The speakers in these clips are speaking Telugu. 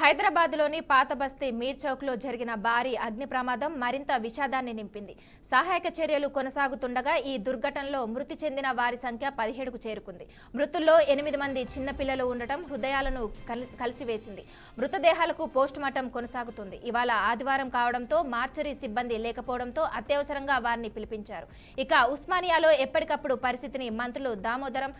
హైదరాబాద్లోని పాత బస్తీ మీర్ చౌక్లో జరిగిన భారీ అగ్ని ప్రమాదం మరింత విషాదాన్ని నింపింది. సహాయక చర్యలు కొనసాగుతుండగా ఈ దుర్ఘటనలో మృతి చెందిన వారి సంఖ్య 17కు చేరుకుంది. మృతుల్లో 8 మంది చిన్నపిల్లలు ఉండటం హృదయాలను కలిసివేసింది. మృతదేహాలకు పోస్టుమార్టం కొనసాగుతుంది. ఇవాళ ఆదివారం కావడంతో మార్చరీ సిబ్బంది లేకపోవడంతో అత్యవసరంగా వారిని పిలిపించారు. ఇక ఉస్మానియాలో ఎప్పటికప్పుడు పరిస్థితిని మంత్రులు దామోదరం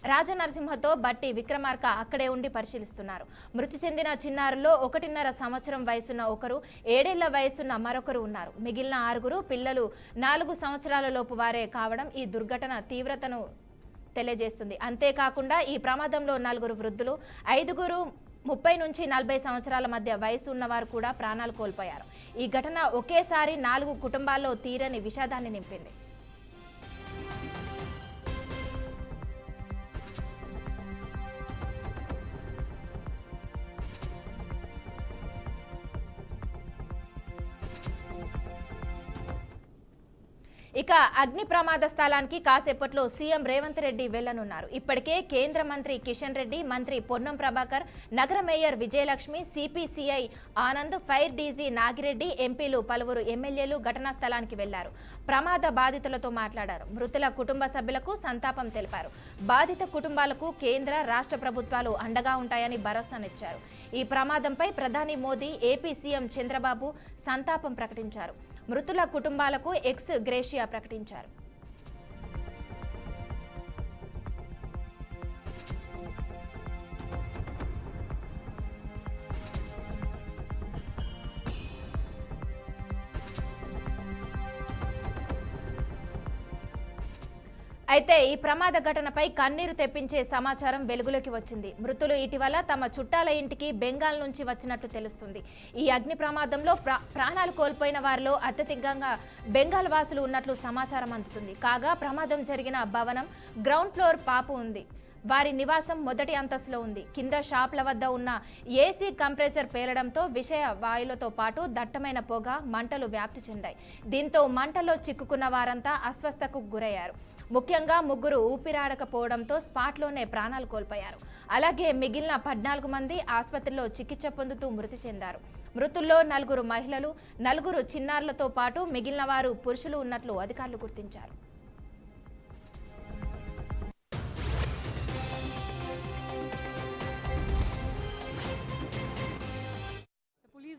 రాజనరసింహతో బట్టి విక్రమార్క అక్కడే ఉండి పరిశీలిస్తున్నారు. మృతి చెందిన చిన్నారుల్లో 1.5 సంవత్సరం వయసున్న ఒకరు, 7 ఏళ్ల వయసున్న మరొకరు ఉన్నారు. మిగిలిన 6 పిల్లలు 4 సంవత్సరాల లోపు వారే కావడం ఈ దుర్ఘటన తీవ్రతను తెలియజేస్తుంది. అంతేకాకుండా ఈ ప్రమాదంలో 4 వృద్ధులు, 5 30 నుంచి 40 సంవత్సరాల మధ్య వయసు ఉన్నవారు కూడా ప్రాణాలు కోల్పోయారు. ఈ ఘటన ఒకేసారి 4 కుటుంబాల్లో తీరని విషాదాన్ని నింపింది. ఇక అగ్ని ప్రమాద స్థలానికి కాసేపట్లో సీఎం రేవంత్ రెడ్డి వెళ్లనున్నారు. ఇప్పటికే కేంద్ర మంత్రి కిషన్ రెడ్డి, మంత్రి పొన్నం ప్రభాకర్, నగర mayor Vijayalakshmi, CPCI Anand, fire DG Nagireddy, ఎంపీలు, పలువురు ఎమ్మెల్యేలు ఘటనా స్థలానికి వెళ్లారు. ప్రమాద బాధితులతో మాట్లాడారు. మృతుల కుటుంబ సభ్యులకు సంతాపం తెలిపారు. బాధిత కుటుంబాలకు కేంద్ర, రాష్ట్ర ప్రభుత్వాలు అండగా ఉంటాయని భరోసానిచ్చారు. ఈ ప్రమాదంపై ప్రధాని మోదీ, ఏపీ సీఎం చంద్రబాబు సంతాపం ప్రకటించారు. మృతుల కుటుంబాలకు ఎక్స్ గ్రేషియా ప్రకటించారు. అయితే ఈ ప్రమాద ఘటనపై కన్నీరు తెప్పించే సమాచారం వెలుగులోకి వచ్చింది. మృతులు ఇటీవల తమ చుట్టాల ఇంటికి బెంగాల్ నుంచి వచ్చినట్లు తెలుస్తుంది. ఈ అగ్ని ప్రమాదంలో ప్రాణాలు కోల్పోయిన వారిలో అత్యధికంగా బెంగాల్ వాసులు ఉన్నట్లు సమాచారం అందుతుంది. కాగా ప్రమాదం జరిగిన భవనం గ్రౌండ్ ఫ్లోర్ పాపు ఉంది. వారి నివాసం మొదటి అంతస్తులో ఉంది. కింద షాప్ల వద్ద ఉన్న ఏసీ కంప్రెసర్ పేలడంతో విషయ వాయువులతో పాటు దట్టమైన పొగ, మంటలు వ్యాప్తి చెందాయి. దీంతో మంటల్లో చిక్కుకున్న వారంతా అస్వస్థతకు గురయ్యారు. ముఖ్యంగా 3 ఊపిరాడకపోవడంతో స్పాట్లోనే ప్రాణాలు కోల్పోయారు. అలాగే మిగిలిన 14 మంది ఆసుపత్రిలో చికిత్స పొందుతూ మృతి చెందారు. మృతుల్లో 4 మహిళలు, 4 చిన్నారులతో పాటు మిగిలిన వారు పురుషులు ఉన్నట్లు అధికారులు గుర్తించారు.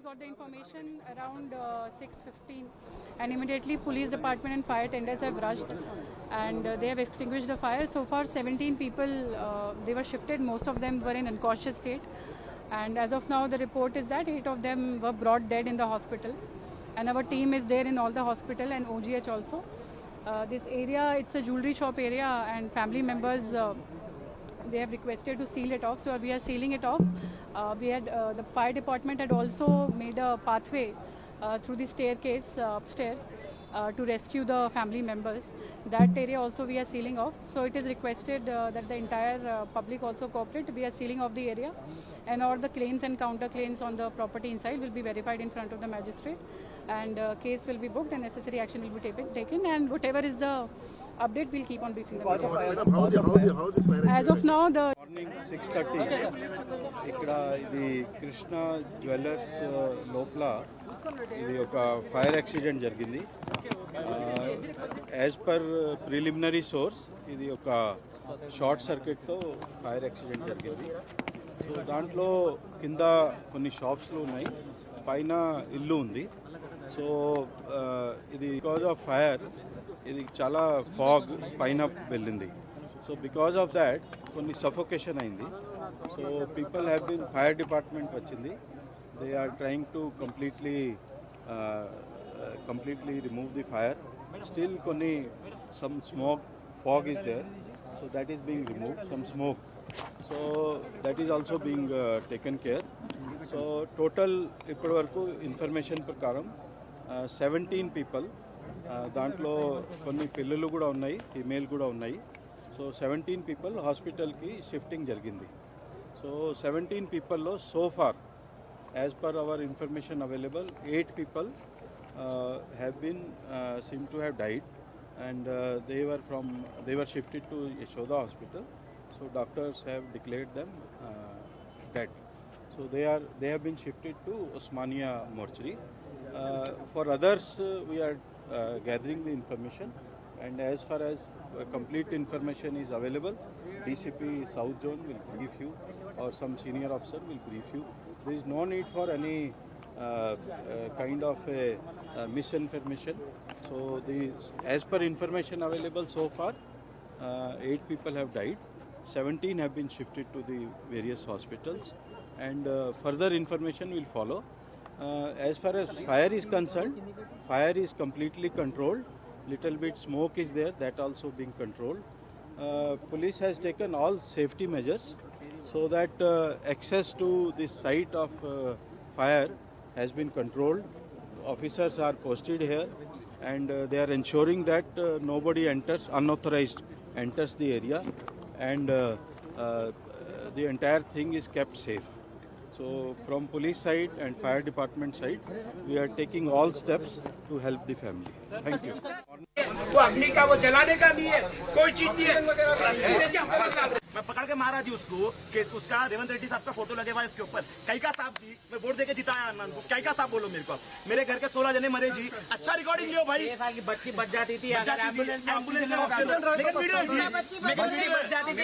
Got the information around 6:15 and immediately police department and fire tenders have rushed and they have extinguished the fire. So far 17 people they were shifted. Most of them were in unconscious state and as of now the report is that 8 of them were brought dead in the hospital and our team is there in all the hospital and OGH also. This area, it's a jewelry shop area and family members they have requested to seal it off, so we are sealing it off. The fire department had also made a pathway through the staircase upstairs to rescue the family members. That area also we are sealing off, so it is requested that the entire public also cooperate. We are sealing off the area and all the claims and counter claims on the property inside will be verified in front of the magistrate and case will be booked and necessary action will be taken and whatever is the update we'll keep on briefing them. As of now the morning 6:30 ఇక్కడ ఇది కృష్ణ జ్యువెలర్స్ లోపల ఇది ఒక ఫైర్ యాక్సిడెంట్ జరిగింది. యాజ్ పర్ ప్రిలిమినరీ సోర్స్ ఇది ఒక షార్ట్ సర్క్యూట్తో ఫైర్ యాక్సిడెంట్ జరిగింది. సో దాంట్లో కింద కొన్ని షాప్స్లు ఉన్నాయి, పైన ఇల్లు ఉంది. సో ఇది బికాజ్ ఆఫ్ ఫైర్ ఇది చాలా ఫాగ్ పైన వెళ్ళింది. సో బికాజ్ ఆఫ్ దాట్ కొన్ని సఫోకేషన్ అయింది. So people have been, fire department వచ్చింది, they are trying to completely remove the fire. Still కొన్ని some smoke, fog is there, so that is being removed, some smoke. So that is also being taken care. So total ఇప్పటి వరకు ఇన్ఫర్మేషన్ ప్రకారం 17 పీపుల్, దాంట్లో కొన్ని పిల్లలు కూడా ఉన్నాయి, ఫీమేల్ కూడా ఉన్నాయి. సో 17 పీపుల్ హాస్పిటల్కి షిఫ్టింగ్ జరిగింది. సో 17 పీపుల్లో so far as per our information available 8 people have been seem to have died and they were shifted to Yashoda Hospital. So doctors have declared them dead. So So they have been shifted to Osmania mortuary. For others, we are gathering the information, and as far as complete information is available, DCP South Zone will brief you, or some senior officer will brief you. There is no need for any kind of a misinformation. So as per information available so far, 8 people have died, 17 have been shifted to the various hospitals, and further information will follow. As far as fire is concerned, fire is completely controlled. Little bit smoke is there, that also being controlled. Police has taken all safety measures so that access to the site of fire has been controlled. Officers are posted here, and they are ensuring that nobody unauthorized enters the area, and the entire thing is kept safe. So from police side and fire department side, we are taking all steps to help the family. Thank you. वो अग्नि का वो जलाने का नहीं है, कोई चीज नहीं है। मैं पकड़ के मारा जी उसको कि उसका रेवंत रेड्डी साहब का फोटो लगे हुआ है इसके ऊपर। कैका साहब जी, मैं वोट देके जिताया अन्ना को। कैका साहब बोलो मेरे को, मेरे घर के 16 जने मरे जी। अच्छा रिकॉर्डिंग लियो भाई। कि बच्ची बच जाती थी अगर एम्बुलेंस में लेकिन वीडियो है जी, लेकिन वीडियो बच जाती थी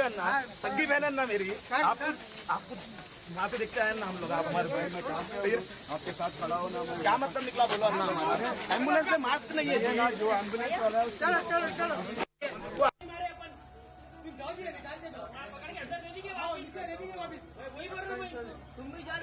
अन्ना सगी बहन अन्ना मेरी। आपको वहाँ पे देखते हैं ना हम लोग, आप हमारे भाई में फिर आपके साथ खड़ा हो ना, क्या मतलब निकला बोलो अन्ना हमारा। एम्बुलेंस में मास्क नहीं है जी, जो एम्बुलेंस वाला है तुम भी जा